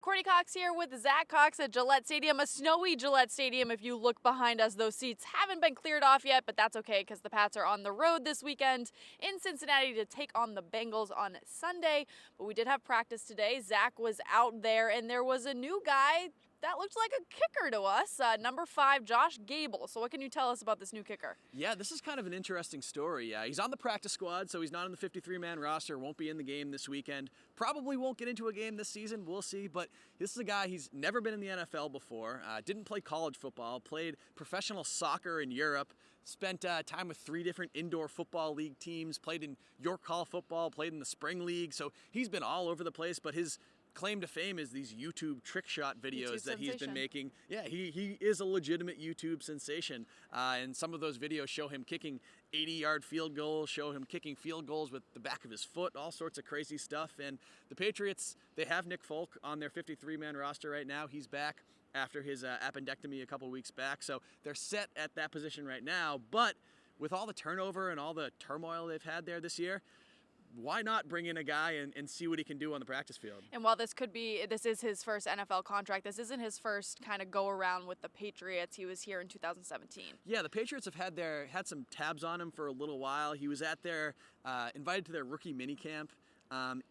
Courtney Cox here with Zach Cox at Gillette Stadium, a snowy Gillette Stadium. If you look behind us, those seats haven't been cleared off yet, but that's okay because the Pats are on the road this weekend in Cincinnati to take on the Bengals on Sunday. But we did have practice today. Zach was out there, and there was a new guy that looked like a kicker to us, number 5, Josh Gable. So what can you tell us about this new kicker? Yeah, this is kind of an interesting story. He's on the practice squad, so he's not on the 53-man roster, won't be in the game this weekend. Probably won't get into a game this season, we'll see. But this is a guy, he's never been in the NFL before, didn't play college football, played professional soccer in Europe, spent time with 3 different indoor football league teams, played in York Hall football, played in the spring league. So he's been all over the place, but his claim to fame is these YouTube trick shot videos that he's been making. Yeah, he is a legitimate YouTube sensation. And some of those videos show him kicking 80-yard field goals, show him kicking field goals with the back of his foot, all sorts of crazy stuff. And the Patriots, they have Nick Folk on their 53-man roster right now. He's back after his appendectomy a couple weeks back. So they're set at that position right now. But with all the turnover and all the turmoil they've had there this year, why not bring in a guy and see what he can do on the practice field? And while this is his first NFL contract, this isn't his first kind of go around with the Patriots. He was here in 2017. Yeah, the Patriots have had some tabs on him for a little while. He was at their invited to their rookie minicamp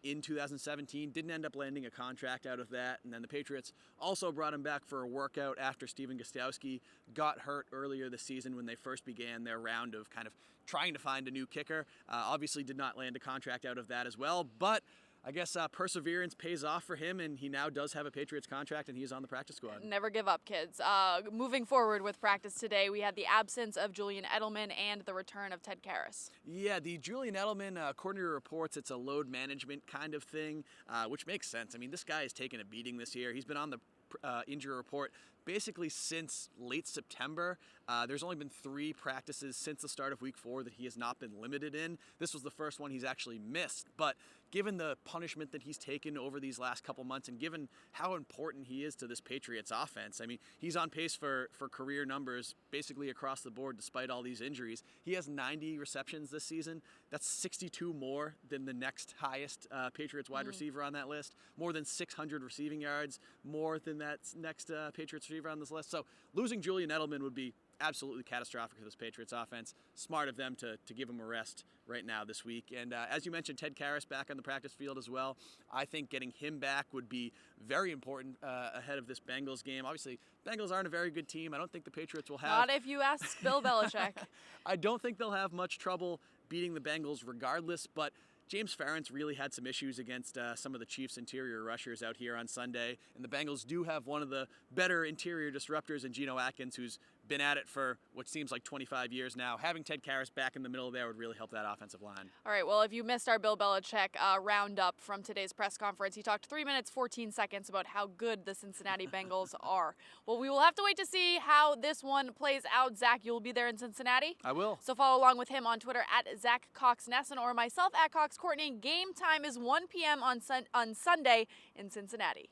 in 2017, didn't end up landing a contract out of that, and then the Patriots also brought him back for a workout after Steven Gostkowski got hurt earlier this season when they first began their round of kind of trying to find a new kicker. Obviously did not land a contract out of that as well, but I guess perseverance pays off for him, and he now does have a Patriots contract, and he's on the practice squad. Never give up, kids. Moving forward with practice today, we had the absence of Julian Edelman and the return of Ted Karras. Yeah, the Julian Edelman, according to reports, it's a load management kind of thing, which makes sense. I mean, this guy has taken a beating this year. He's been on the injury report basically since late September. There's only been 3 practices since the start of week 4 that he has not been limited in. This was the first one he's actually missed, but given the punishment that he's taken over these last couple months and given how important he is to this Patriots offense, I mean, he's on pace for career numbers basically across the board despite all these injuries. He has 90 receptions this season. That's 62 more than the next highest Patriots wide receiver on that list, more than 600 receiving yards, more than that next Patriots receiver on this list. So losing Julian Edelman would be absolutely catastrophic for this Patriots offense. Smart of them to give him a rest right now this week. And as you mentioned, Ted Karras back on the practice field as well. I think getting him back would be very important ahead of this Bengals game. Obviously, Bengals aren't a very good team. I don't think the Patriots will have... Not if you ask Bill Belichick. I don't think they'll have much trouble beating the Bengals regardless, but James Ferentz really had some issues against some of the Chiefs' interior rushers out here on Sunday, and the Bengals do have one of the better interior disruptors in Geno Atkins, who's been at it for what seems like 25 years now. Having Ted Karras back in the middle there would really help that offensive line. All right, well, if you missed our Bill Belichick roundup from today's press conference, he talked 3 minutes, 14 seconds about how good the Cincinnati Bengals are. Well, we will have to wait to see how this one plays out. Zach, you'll be there in Cincinnati? I will. So follow along with him on Twitter at Zach Cox Nesson or myself at Cox Courtney. Game time is 1 p.m. on Sunday in Cincinnati.